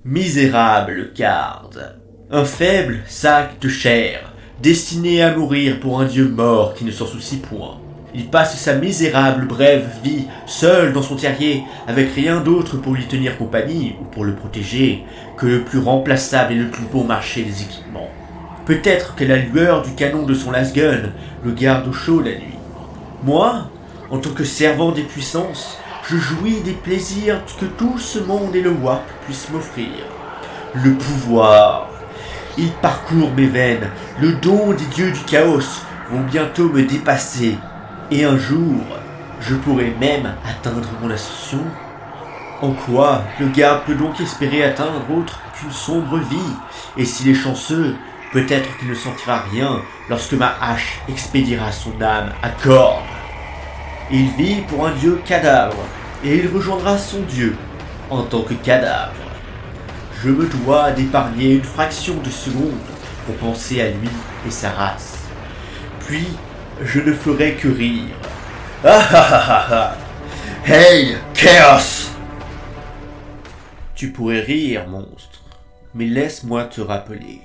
Misérable garde, un faible sac de chair, destiné à mourir pour un dieu mort qui ne s'en soucie point. Il passe sa misérable brève vie seul dans son terrier, avec rien d'autre pour lui tenir compagnie ou pour le protéger que le plus remplaçable et le plus bon marché des équipements. Peut-être que la lueur du canon de son lasgun le garde au chaud la nuit. Moi, en tant que servant des puissances, je jouis des plaisirs que tout ce monde et le warp puissent m'offrir. Le pouvoir, il parcourt mes veines, le don des dieux du chaos vont bientôt me dépasser, et un jour, je pourrai même atteindre mon ascension. En quoi le garde peut donc espérer atteindre autre qu'une sombre vie, et s'il est chanceux, peut-être qu'il ne sentira rien lorsque ma hache expédiera son âme à corps. Il vit pour un dieu cadavre, et il rejoindra son dieu en tant que cadavre. Je me dois d'épargner une fraction de seconde pour penser à lui et sa race. Puis, je ne ferai que rire. Ah ah ah ah! Hey, Chaos! Tu pourrais rire, monstre, mais laisse-moi te rappeler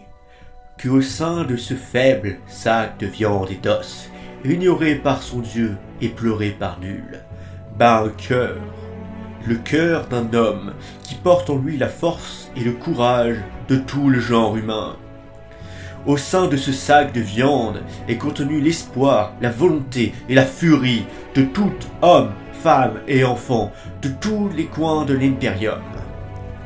que au sein de ce faible sac de viande et d'os, ignoré par son dieu et pleuré par nul, bat un cœur, le cœur d'un homme qui porte en lui la force et le courage de tout le genre humain. Au sein de ce sac de viande est contenu l'espoir, la volonté et la furie de tout homme, femme et enfant de tous les coins de l'Imperium.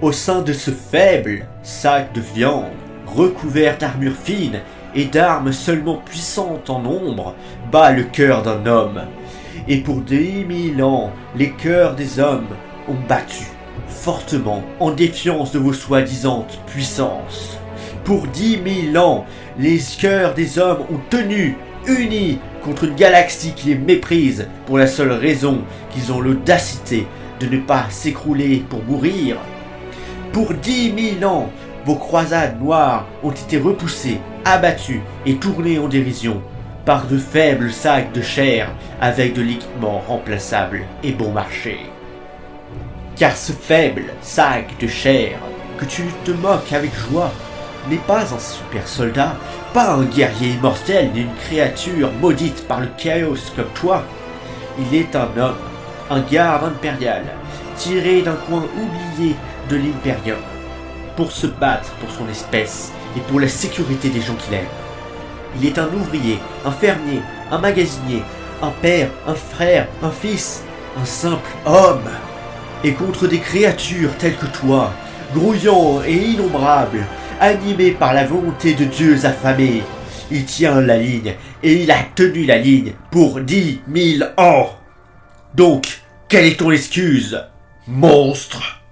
Au sein de ce faible sac de viande, recouvert d'armure fine et d'armes seulement puissantes en nombre, bat le cœur d'un homme. Et pour 10 000 ans, les cœurs des hommes ont battu, fortement, en défiance de vos soi-disant puissances. Pour 10 000 ans, les cœurs des hommes ont tenu, unis, contre une galaxie qui les méprise pour la seule raison qu'ils ont l'audacité de ne pas s'écrouler pour mourir. Pour 10 000 ans, vos croisades noires ont été repoussées, abattues et tournées en dérision par de faibles sacs de chair avec de l'équipement remplaçable et bon marché. Car ce faible sac de chair que tu te moques avec joie n'est pas un super soldat, pas un guerrier immortel ni une créature maudite par le chaos comme toi. Il est un homme, un garde impérial, tiré d'un coin oublié de l'Imperium, pour se battre pour son espèce et pour la sécurité des gens qu'il aime. Il est un ouvrier, un fermier, un magasinier, un père, un frère, un fils, un simple homme. Et contre des créatures telles que toi, grouillants et innombrables, animés par la volonté de dieux affamés, il tient la ligne, et il a tenu la ligne pour 10 000 ans. Donc, quelle est ton excuse, monstre ?